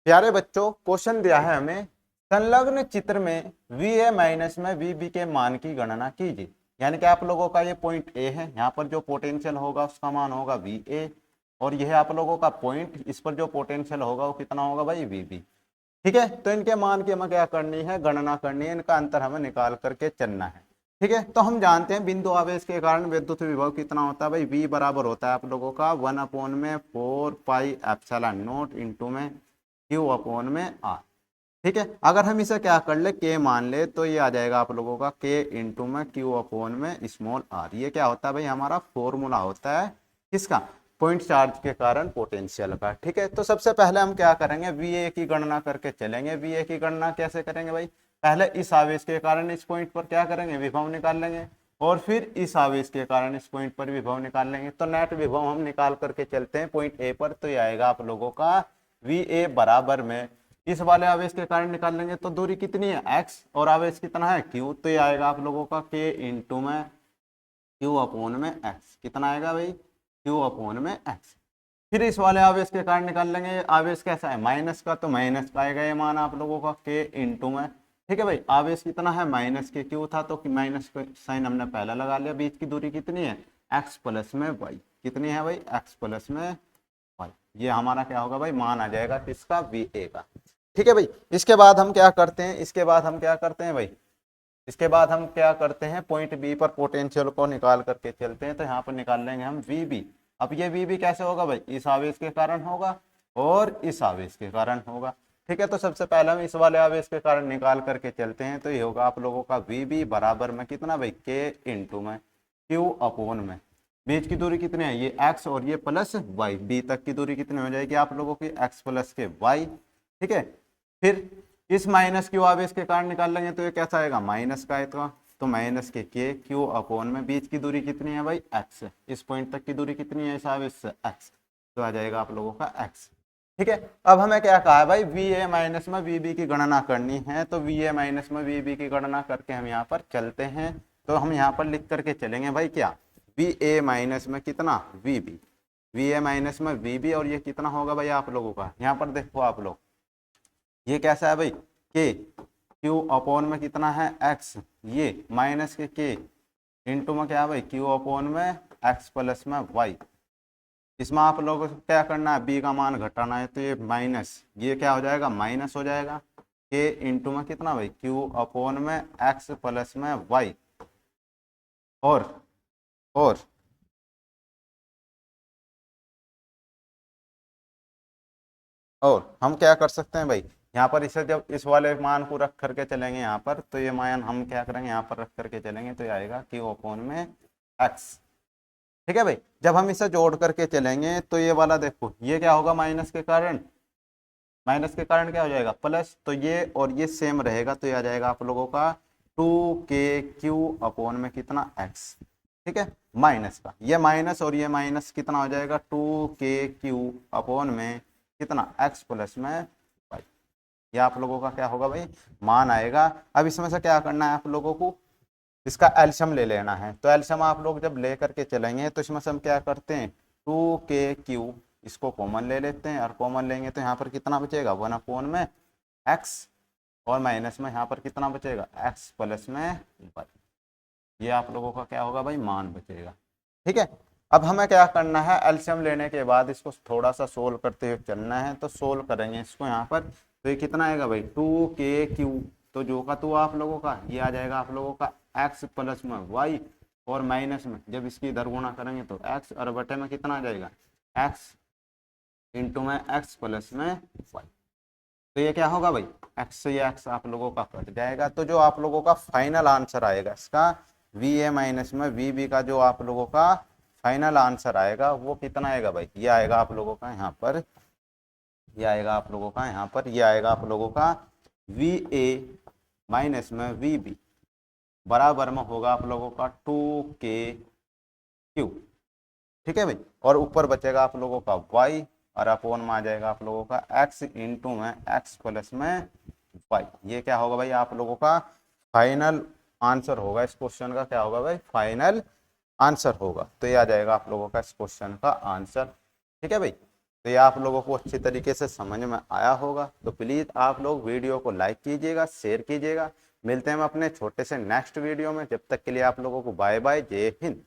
प्यारे बच्चों, क्वेश्चन दिया है हमें संलग्न चित्र में VA माइनस में VB के मान की गणना कीजिए। यानी कि आप लोगों का ये पॉइंट A है, यहाँ पर जो पोटेंशियल होगा उसका मान होगा VA, और यह आप लोगों का पॉइंट, इस पर जो पोटेंशियल होगा वो कितना होगा भाई VB। ठीक है, तो इनके मान की हमें क्या करनी है, गणना करनी है, इनका अंतर हमें निकाल करके चलना है। ठीक है, तो हम जानते हैं बिंदु आवेश के कारण विद्युत विभव कितना होता है भाई, V बराबर होता है आप लोगों का 1/4 पाई एप्सिलॉन नॉट इंटू में Q अपॉन में R। ठीक है, अगर हम इसे क्या कर ले, K मान ले, तो ये आ जाएगा आप लोगों का K इंटू में Q अपॉन में स्मॉल r। ये क्या होता है भाई, हमारा फॉर्मूला होता है किसका, पॉइंट चार्ज के कारण पोटेंशियल का। ठीक है, तो सबसे पहले हम क्या करेंगे, VA की गणना करके चलेंगे। VA की गणना कैसे करेंगे भाई, पहले इस आवेश के कारण इस पॉइंट पर क्या करेंगे, विभव निकाल लेंगे, और फिर इस आवेश के कारण इस पॉइंट पर विभव निकाल लेंगे। तो नेट विभव हम निकाल करके चलते हैं पॉइंट A पर, तो ये आएगा आप लोगों का VA बराबर में, इस वाले आवेश के कारण निकाल लेंगे तो दूरी कितनी है x, और आवेश कितना है q, तो ये आएगा आप लोगों का k इंटू में q अपॉन में x। कितना आएगा भाई, q अपॉन में x। फिर इस वाले आवेश के कारण निकाल लेंगे, आवेश कैसा है माइनस का, तो माइनस का आएगा ये मान आप लोगों का k इंटू में। ठीक है भाई, आवेश कितना है माइनस के, क्यों था तो माइनस का साइन हमने पहला लगा लिया। बीच की दूरी कितनी है x प्लस में y। कितनी है भाई, x प्लस में y। ये हमारा क्या होगा भाई, मान आ जाएगा किसका, VA का। ठीक है भाई, इसके बाद हम क्या करते हैं, इसके बाद हम क्या करते हैं भाई, इसके बाद हम क्या करते हैं, पॉइंट बी पर पोटेंशियल को निकाल करके चलते हैं। तो यहाँ पर निकाल लेंगे हम VB। अब ये VB कैसे होगा भाई, इस आवेश के कारण होगा और इस आवेश के कारण होगा। ठीक है, तो सबसे पहले हम इस वाले आवेश के कारण निकाल करके चलते हैं। तो ये होगा आप लोगों का VB बराबर में कितना भाई, K इंटू में Q अपॉन में, बीच की दूरी कितनी है ये x और ये प्लस y, b तक की दूरी कितनी हो जाएगी आप लोगों की, x प्लस के y। ठीक है, फिर इस माइनस क्यू आवेश के कारण निकाल लेंगे तो ये कैसा आएगा, माइनस का आएगा, तो माइनस के क्यू अपॉन में, बीच की दूरी कितनी है भाई x, इस पॉइंट तक की दूरी कितनी है इस आवेश से x, तो आ जाएगा आप लोगों का x। ठीक है, अब हमें क्या कहा है भाई, VA माइनस में VB की गणना करनी है। तो VA माइनस में VB की गणना करके हम यहाँ पर चलते हैं। तो हम यहाँ पर लिख करके चलेंगे भाई क्या, VA माइनस में कितना VB, VA माइनस में VB, और ये कितना होगा भाई आप लोगों का, यहाँ पर देखो आप लोग, ये कैसा है भाई K, Q अपॉन में कितना है x, ये माइनस के K इंटू में क्या है भाई Q अपॉन में x प्लस में y। इसमें आप लोगों को क्या करना है, b का मान घटाना है, तो ये माइनस, ये क्या हो जाएगा माइनस हो जाएगा, K इंटू में कितना भाई Q अपॉन में x प्लस में y। और और और हम क्या कर सकते हैं भाई, यहाँ पर इसे जब इस वाले मान को रख करके चलेंगे यहाँ पर, तो ये मान हम क्या करेंगे यहाँ पर रख करके चलेंगे, तो ये आएगा Q अपॉन में x। ठीक है भाई, जब हम इसे जोड़ करके चलेंगे तो ये वाला देखो, ये क्या होगा माइनस के कारण, माइनस के कारण क्या हो जाएगा प्लस, तो ये और ये सेम रहेगा, तो ये आ जाएगा आप लोगों का 2KQ अपॉन में कितना x। ठीक है, माइनस का ये माइनस और ये माइनस कितना हो जाएगा 2KQ अपॉन में कितना x प्लस में y। ये आप लोगों का क्या होगा भाई, मान आएगा। अब इसमें से क्या करना है आप लोगों को, इसका एल्शियम ले लेना है। तो एल्शियम आप लोग जब ले करके चलेंगे तो इसमें से हम क्या करते हैं, 2KQ इसको कॉमन ले लेते हैं, और कॉमन लेंगे तो यहाँ पर कितना बचेगा 1 अपॉन में x, और माइनस में यहाँ पर कितना बचेगा x प्लस में y। ये आप लोगों का क्या होगा भाई, मान बचेगा। ठीक है, अब हमें क्या करना है, एल्शियम लेने के बाद इसको थोड़ा सा सोल्व करते हुए चलना है। तो सोल्व करेंगे इसको यहाँ पर, तो ये कितना आएगा भाई 2KQ, तो जो का तो आप लोगों का ये आ जाएगा आप लोगों का x प्लस में y, और माइनस में जब इसकी इधर गुणा करेंगे तो x, और बटे में कितना आ जाएगा x इंटू में x प्लस में y। तो ये क्या होगा भाई, x से ये x आप लोगों का कट जाएगा। तो जो आप लोगों का फाइनल आंसर आएगा इसका, VA माइनस में VB का जो आप लोगों का फाइनल आंसर आएगा वो कितना आएगा भाई, ये आएगा आप लोगों का यहाँ पर, ये आएगा आप लोगों का यहाँ पर, ये आएगा आप लोगों का VA माइनस में VB बराबर में होगा आप लोगों का 2KQ। ठीक है भाई, और ऊपर बचेगा आप लोगों का y, और अपोन में आ जाएगा आप लोगों का x इंटू में x प्लस में y। ये क्या होगा भाई आप लोगों का फाइनल आंसर होगा, इस क्वेश्चन का क्या होगा भाई, फाइनल आंसर होगा। तो ये आ जाएगा आप लोगों का इस क्वेश्चन का आंसर। ठीक है भाई। तो ये आप लोगों को अच्छी तरीके से समझ में आया होगा। तो प्लीज़ आप लोग वीडियो को लाइक कीजिएगा, शेयर कीजिएगा। मिलते हैं हम अपने छोटे से नेक्स्ट वीडियो में। जब तक के लिए आप लोगों को बाय बाय, जय हिंद।